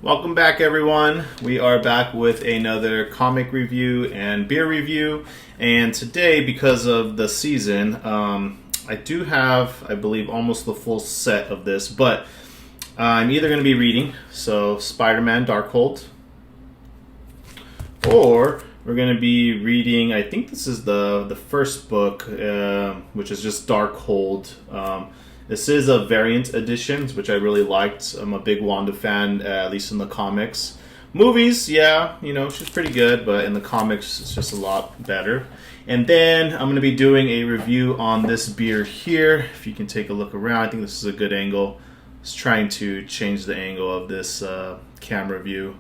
Welcome back, everyone. We are back with another comic review and beer review. And today, because of the season, I do have, I believe, almost the full set of this. But I'm either going to be reading, so Spiderman, Darkhold, or we're going to be reading, I think this is the first book, which is just Darkhold. This is a variant edition, which I really liked. I'm a big Wanda fan, at least in the comics. Movies, yeah, she's pretty good, but in the comics, it's just a lot better. And then I'm going to be doing a review on this beer here. If you can take a look around, I think this is a good angle. I was trying to change the angle of this camera view.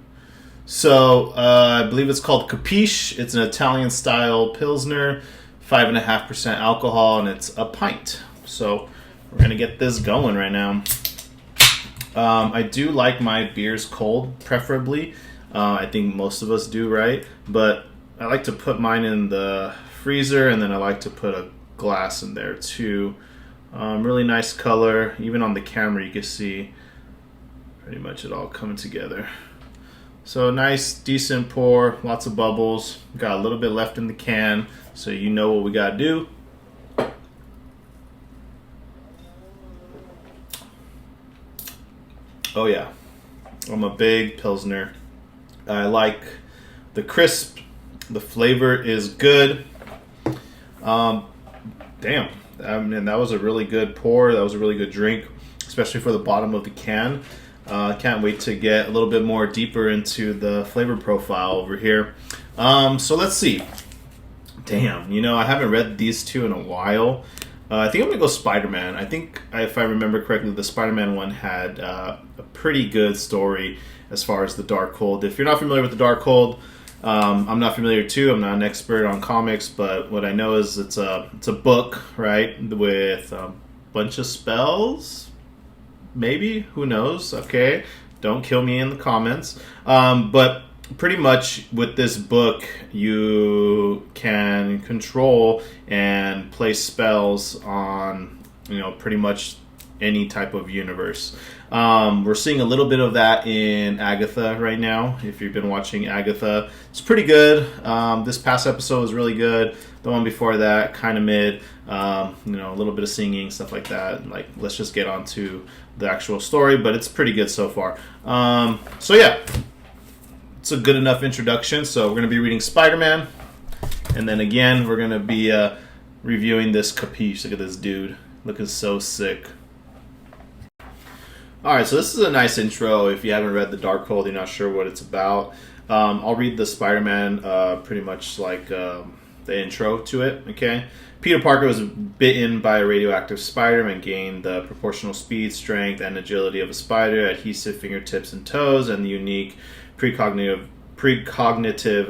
So, I believe it's called Capiche. It's an Italian-style Pilsner, 5.5% alcohol, and it's a pint. So, we're going to get this going right now. I do like my beers cold, preferably. I think most of us do, right? But I like to put mine in the freezer, and then I like to put a glass in there, too. Really nice color. Even on the camera, you can see pretty much it all coming together. So nice, decent pour, lots of bubbles. Got a little bit left in the can, so you know what we got to do. Oh yeah, I'm a big Pilsner. I like the crisp. The flavor is good. Damn, I mean, that was a really good pour. That was a really good drink, especially for the bottom of the can. Can't wait to get a little bit more deeper into the flavor profile over here. So let's see. Damn, I haven't read these two in a while. I think I'm going to go Spiderman. I think, if I remember correctly, the Spiderman one had a pretty good story as far as the Darkhold. If you're not familiar with the Darkhold, I'm not familiar too. I'm not an expert on comics, but what I know is it's a book, right, with a bunch of spells. Maybe, who knows? Okay, don't kill me in the comments. But pretty much with this book, you can control and place spells on, pretty much any type of universe. We're seeing a little bit of that in Agatha right now. If you've been watching Agatha, it's pretty good. This past episode was really good. The one before that, kind of mid. A little bit of singing, stuff like that. Like, let's just get on to the actual story, but it's pretty good so far. So yeah. It's a good enough introduction. So we're going to be reading Spider-Man. And then again, we're going to be reviewing this Capiche. Look at this dude. Looking so sick. Alright, so this is a nice intro. If you haven't read the Darkhold, you're not sure what it's about. I'll read the Spider-Man pretty much like the intro to it. Okay. Peter Parker was bitten by a radioactive spider and gained the proportional speed, strength, and agility of a spider, adhesive fingertips and toes, and the unique precognitive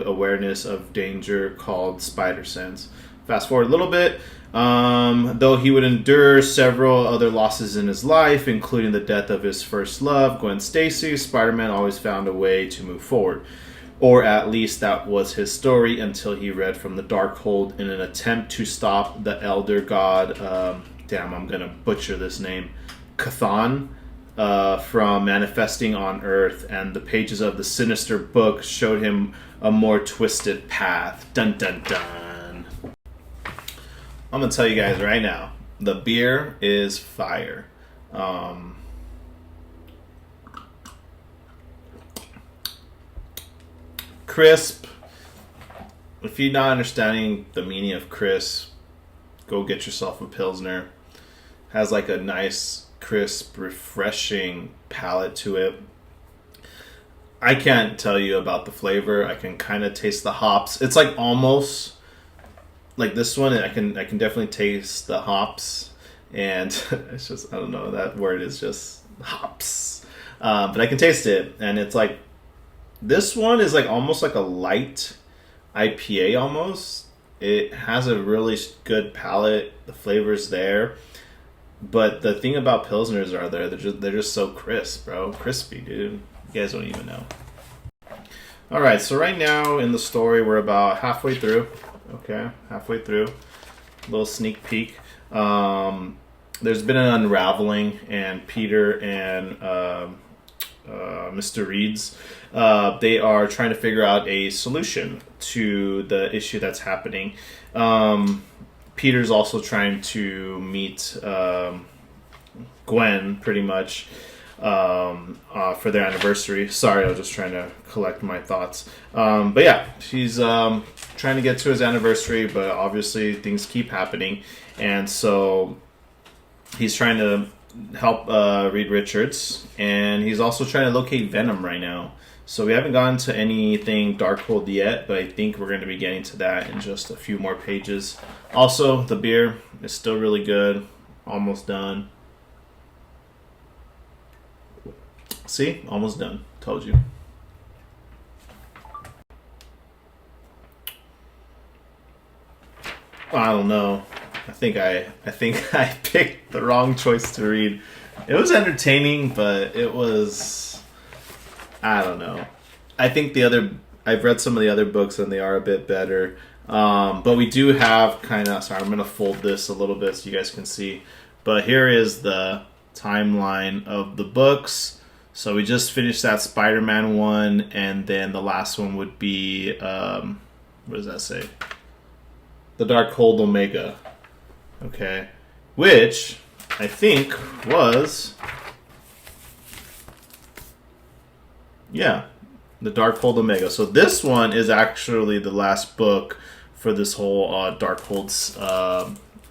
awareness of danger called spider sense. Fast forward a little bit. Though he would endure several other losses in his life, including the death of his first love, Gwen Stacy, Spider-Man always found a way to move forward. Or at least that was his story until he read from the Darkhold in an attempt to stop the elder god, I'm going to butcher this name, Chthon, from manifesting on Earth, and the pages of the sinister book showed him a more twisted path. Dun dun dun. I'm gonna tell you guys right now, the beer is fire. Crisp. If you're not understanding the meaning of crisp, go get yourself a Pilsner. Has like a nice, crisp, refreshing palate to it. I can't tell you about the flavor. I can kind of taste the hops. It's like almost like this one. I can definitely taste the hops, and it's just, I don't know, that word is just hops. But I can taste it, and it's like this one is like almost like a light IPA almost. It has a really good palate. The flavor's there. But the thing about Pilsners are they're just so crisp, bro. Crispy, dude. You guys don't even know. Alright, so right now in the story we're about halfway through. Okay, halfway through. A little sneak peek. There's been an unraveling, and Peter and Mr. Reed's. They are trying to figure out a solution to the issue that's happening. Peter's also trying to meet Gwen, pretty much, for their anniversary. Sorry, I was just trying to collect my thoughts. But yeah, she's trying to get to his anniversary, but obviously things keep happening. And so he's trying to help Reed Richards, and he's also trying to locate Venom right now. So we haven't gotten to anything Darkhold yet, but I think we're going to be getting to that in just a few more pages. Also, the beer is still really good. Almost done. See? Almost done. Told you. I don't know. I think I picked the wrong choice to read. It was entertaining, but it was, I don't know. I think I've read some of the other books and they are a bit better. But we do have sorry, I'm going to fold this a little bit so you guys can see. But here is the timeline of the books. So we just finished that Spider-Man one, and then the last one would be, what does that say? The Darkhold Omega. Okay. Which I think was, yeah, the Darkhold Omega. So this one is actually the last book for this whole Darkhold's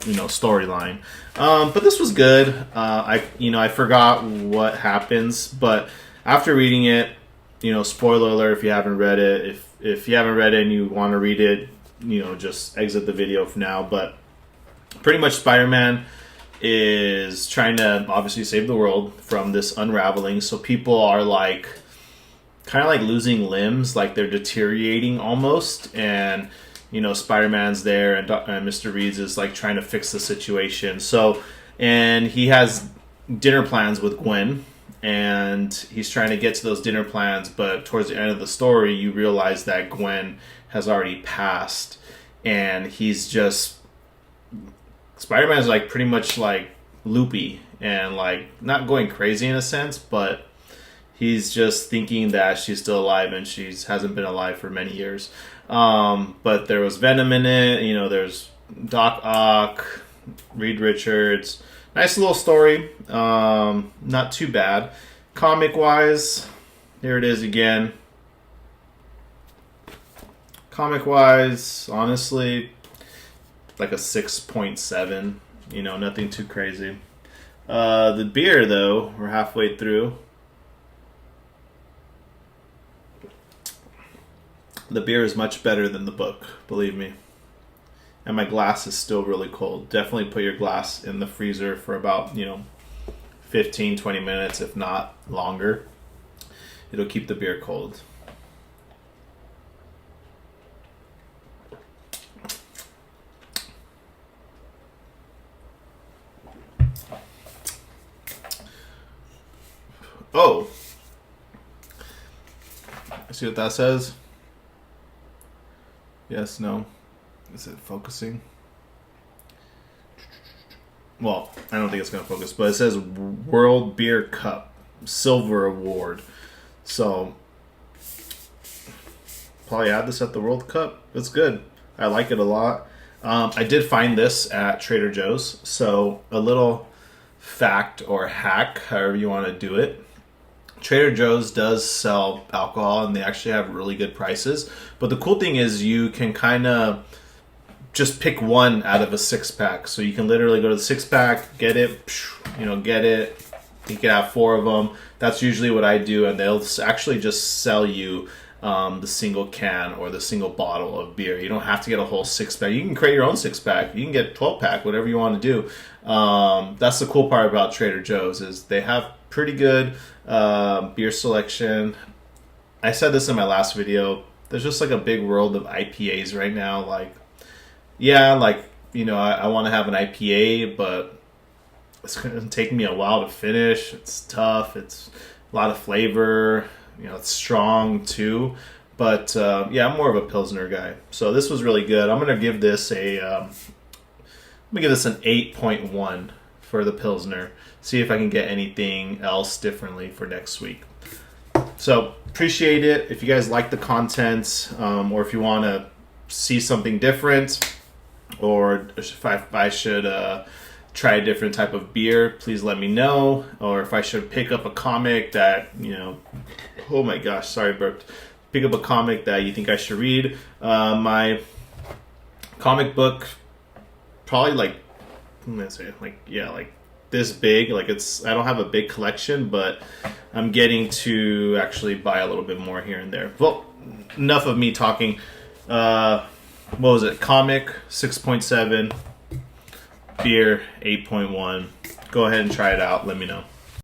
storyline. But this was good. I forgot what happens, but after reading it, spoiler alert if you haven't read it. If you haven't read it and you want to read it, just exit the video for now. But pretty much Spider-Man is trying to obviously save the world from this unraveling. So people are kind of losing limbs, like they're deteriorating almost. And, Spider-Man's there, and Mr. Reed's is trying to fix the situation. So, and he has dinner plans with Gwen, and he's trying to get to those dinner plans. But towards the end of the story, you realize that Gwen has already passed, and he's just, Spider-Man is pretty much loopy and not going crazy in a sense, but he's just thinking that she's still alive, and she hasn't been alive for many years. But there was Venom in it. There's Doc Ock, Reed Richards. Nice little story. Not too bad. Comic wise, here it is again. Comic wise, honestly, a 6.7. Nothing too crazy. The beer, though, we're halfway through. The beer is much better than the book, believe me. And my glass is still really cold. Definitely put your glass in the freezer for about, 15, 20 minutes, if not longer. It'll keep the beer cold. Oh. See what that says? Yes, no. Is it focusing? Well, I don't think it's going to focus, but it says World Beer Cup Silver Award. So, probably had this at the World Cup. It's good. I like it a lot. I did find this at Trader Joe's. So, a little fact or hack, however you want to do it. Trader Joe's does sell alcohol, and they actually have really good prices. But the cool thing is you can kind of just pick one out of a 6-pack. So you can literally go to the 6-pack, get it, get it. You can have 4 of them. That's usually what I do, and they'll actually just sell you the single can or the single bottle of beer. You don't have to get a whole 6-pack. You can create your own 6-pack. You can get a 12-pack, whatever you want to do. That's the cool part about Trader Joe's is they have pretty good beer selection. I said this in my last video. There's just a big world of IPAs right now. I want to have an IPA, but it's going to take me a while to finish. It's tough. It's a lot of flavor. It's strong too. But I'm more of a Pilsner guy. So this was really good. I'm going to give this an 8.1 for the Pilsner. See if I can get anything else differently for next week. So appreciate it. If you guys like the content, or if you want to see something different, or if I should try a different type of beer, please let me know. Or if I should pick up a comic that, oh my gosh, sorry, burped. Pick up a comic that you think I should read. My comic book, probably like this big. Like I don't have a big collection, but I'm getting to actually buy a little bit more here and there. Well, enough of me talking. What was it? Comic 6.7, beer 8.1. Go ahead and try it out. Let me know.